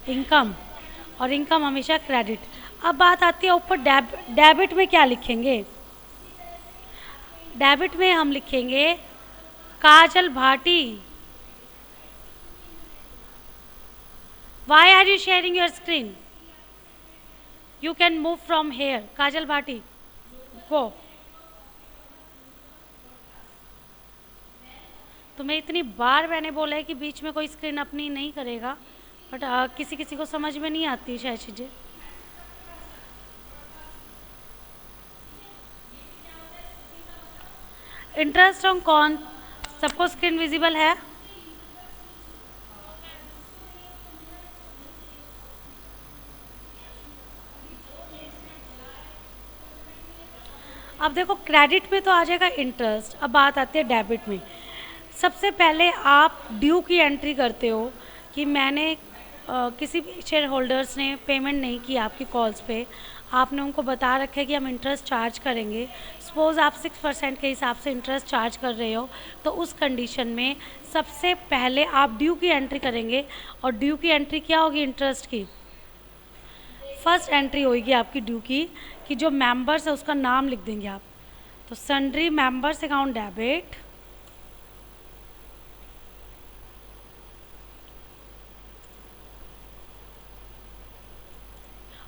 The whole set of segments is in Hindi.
इनकम, और इनकम हमेशा क्रेडिट। अब बात आती है ऊपर डेबिट में क्या लिखेंगे। डेबिट में हम लिखेंगे Kajal Bhati. Why are you sharing your screen? You can move from here. Kajal Bhati, go. तुम्हें इतनी बार मैंने बोला है कि बीच में कोई स्क्रीन अपनी नहीं करेगा, बट किसी किसी को समझ में नहीं आती शायद चीज़ें। इंटरेस्ट ऑन कौन, सबको स्क्रीन विजिबल है? अब देखो क्रेडिट में तो आ जाएगा इंटरेस्ट। अब बात आती है डेबिट में। सबसे पहले आप ड्यू की एंट्री करते हो कि मैंने किसी भी शेयर होल्डर्स ने पेमेंट नहीं की आपकी कॉल्स पे, आपने उनको बता रखा है कि हम इंटरेस्ट चार्ज करेंगे। सपोज़ आप 6% के हिसाब से इंटरेस्ट चार्ज कर रहे हो, तो उस कंडीशन में सबसे पहले आप ड्यू की एंट्री करेंगे। और ड्यू की एंट्री क्या होगी इंटरेस्ट की? फर्स्ट एंट्री होगी आपकी ड्यू की, कि जो मेंबर्स है उसका नाम लिख देंगे आप। तो सन्ड्री मेंबर्स अकाउंट डेबिट,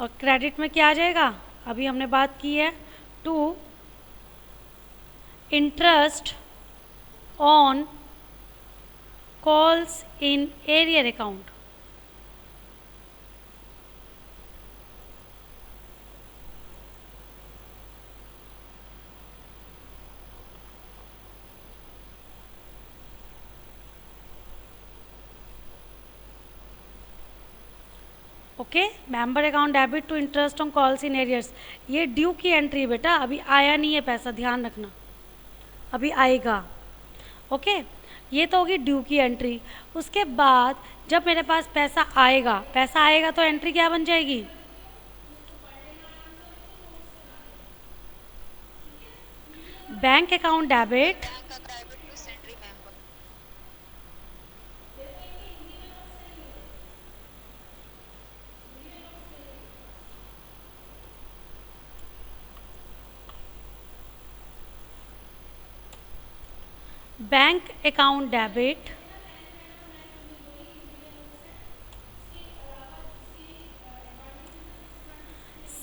और क्रेडिट में क्या आ जाएगा, अभी हमने बात की है, to interest on calls in arrear account. Okay, member account debit to interest on calls in arrears. ये ड्यू की एंट्री है बेटा, अभी आया नहीं है पैसा, ध्यान रखना, अभी आएगा। ओके, ये तो होगी ड्यू की एंट्री। उसके बाद जब मेरे पास पैसा आएगा, पैसा आएगा तो एंट्री क्या बन जाएगी? Bank account debit, bank account debit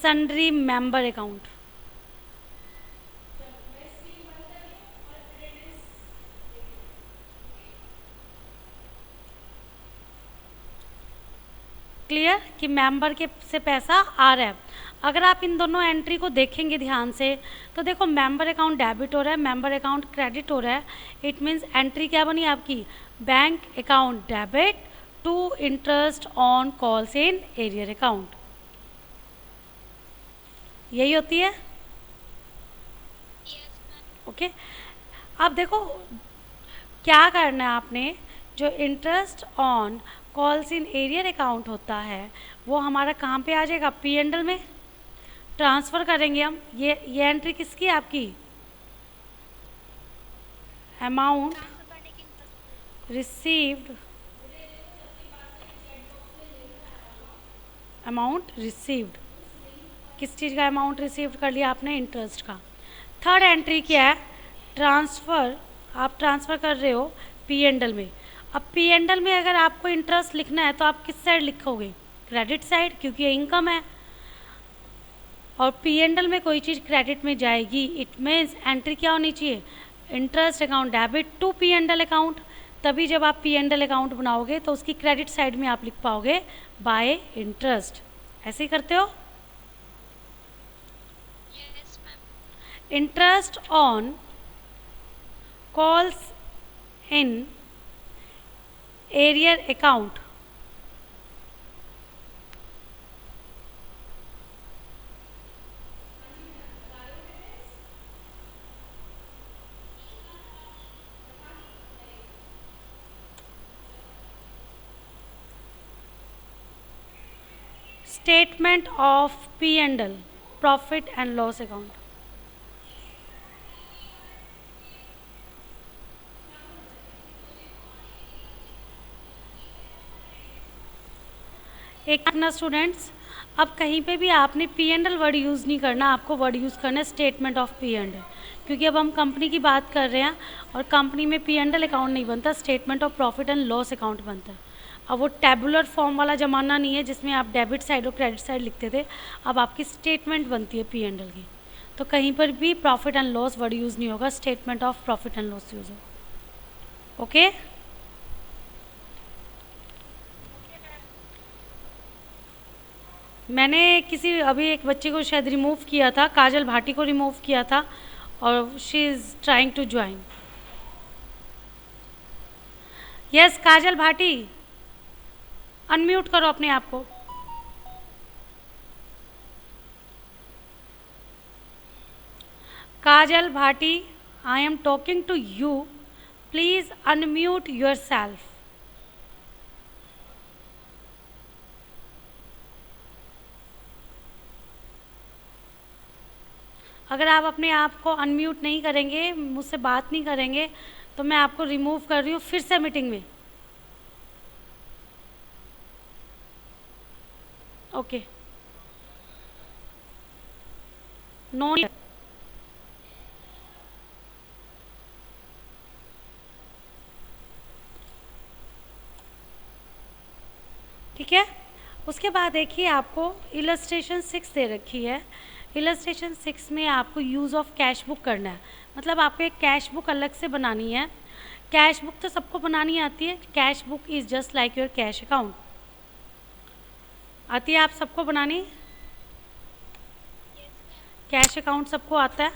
sundry member account. Clear कि मेंबर के से पैसा आ रहा है। अगर आप इन दोनों एंट्री को देखेंगे ध्यान से, तो देखो मेंबर अकाउंट डेबिट हो रहा है, मेंबर अकाउंट क्रेडिट हो रहा है। इट मीन्स एंट्री क्या बनी आपकी? Bank account debit to interest on calls in arrear account. यही होती है। ओके, अब देखो क्या करना है आपने। जो interest on calls in arrear account होता है वो हमारा कहाँ पे आ जाएगा? पी एंड एल में ट्रांसफ़र करेंगे हम। ये एंट्री किसकी है आपकी? Amount received, amount received. किस चीज़ का अमाउंट रिसीव्ड कर लिया आपने? इंटरेस्ट का। थर्ड एंट्री क्या है? ट्रांसफ़र, आप ट्रांसफ़र कर रहे हो पी एंड एल में। अब पी एंड एल में अगर आपको इंटरेस्ट लिखना है तो आप किस साइड लिखोगे? क्रेडिट साइड, क्योंकि ये इनकम है। और पी एंड एल में कोई चीज़ क्रेडिट में जाएगी, इट मीन्स एंट्री क्या होनी चाहिए? Interest account debit to P and L account. तभी जब आप पी एंड एल अकाउंट बनाओगे तो उसकी क्रेडिट साइड में आप लिख पाओगे बाय इंटरेस्ट। ऐसे ही करते हो। Interest on calls in arrear account, statement of P and L, profit and loss account. एक अपना स्टूडेंट्स, अब कहीं पे भी आपने P and L word use नहीं करना, आपको वर्ड यूज़ करना है statement of P and L, क्योंकि अब हम कंपनी की बात कर रहे हैं और कंपनी में पी एंड एल अकाउंट नहीं बनता, statement of profit and loss account बनता है। अब वो टेबुलर फॉर्म वाला ज़माना नहीं है जिसमें आप डेबिट साइड और क्रेडिट साइड लिखते थे, अब आपकी स्टेटमेंट बनती है पी एंड एल की। तो कहीं पर भी profit and loss word use नहीं होगा, statement of profit and loss use हो। ओके, मैंने किसी अभी एक बच्चे को शायद रिमूव किया था, काजल भाटी को रिमूव किया था और she is trying to join. Yes Kajal Bhati, unmute करो अपने आप को। Kajal Bhati, I am talking to you, please unmute yourself. अगर आप अपने आप को अनम्यूट नहीं करेंगे, मुझसे बात नहीं करेंगे, तो मैं आपको रिमूव कर रही हूँ फिर से मीटिंग में। ओके, नो, ठीक है। उसके बाद देखिए आपको इलस्ट्रेशन 6 दे रखी है। इलस्ट्रेशन 6 में आपको यूज़ ऑफ कैश बुक करना है, मतलब आपको एक कैश बुक अलग से बनानी है। कैश बुक तो सबको बनानी आती है, cash book is just like your cash account. आती है आप सबको बनानी? कैश अकाउंट सबको आता है,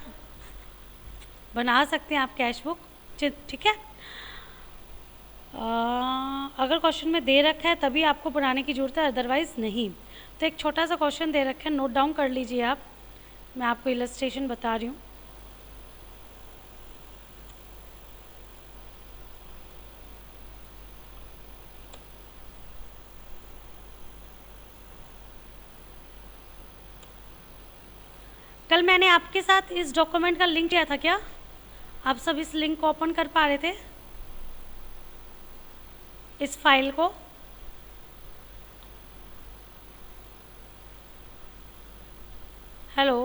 बना सकते हैं आप कैश बुक, ठीक है। अगर क्वेश्चन में दे रखा है तभी आपको बनाने की ज़रूरत है, अदरवाइज़ नहीं। तो एक छोटा सा क्वेश्चन दे रखा है, नोट डाउन कर लीजिए आप, मैं आपको इलस्ट्रेशन बता रही हूँ। कल मैंने आपके साथ इस डॉक्यूमेंट का लिंक दिया था क्या? आप सब इस लिंक को ओपन कर पा रहे थे, इस फाइल को? हेलो,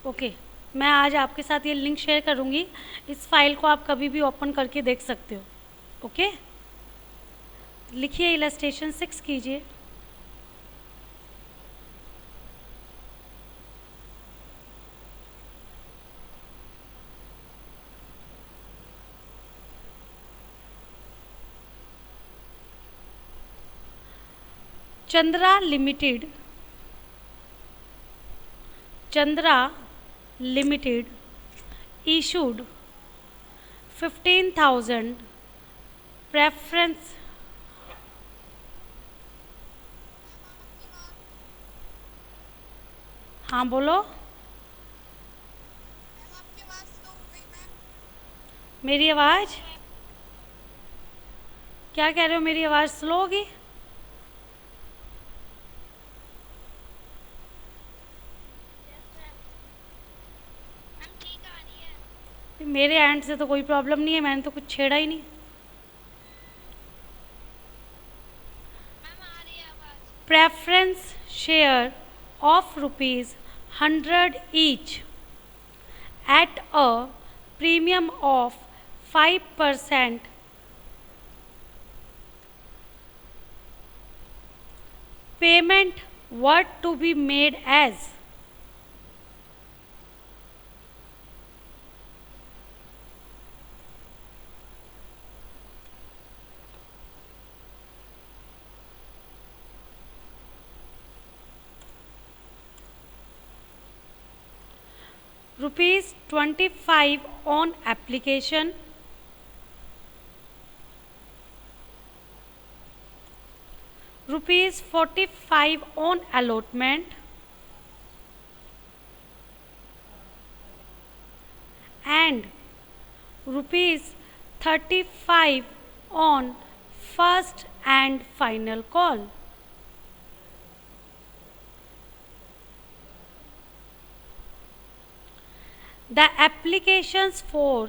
ओके, मैं आज आपके साथ ये लिंक शेयर करूँगी, इस फाइल को आप कभी भी ओपन करके देख सकते हो। ओके, लिखिए इलस्ट्रेशन 6 कीजिए। Chandra limited, Chandra limited issued 15,000 preference, हाँ बोलो। मेरी आवाज़, क्या कह रहे हो, मेरी आवाज़ स्लो होगी? मेरे एंड से तो कोई प्रॉब्लम नहीं है, मैंने तो कुछ छेड़ा ही नहीं। Preference share of ₹100 each at a premium of 5%, payment what to be made as ₹25 on application, ₹45 on allotment, and ₹35 on first and final call. The applications for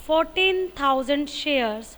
14,000 shares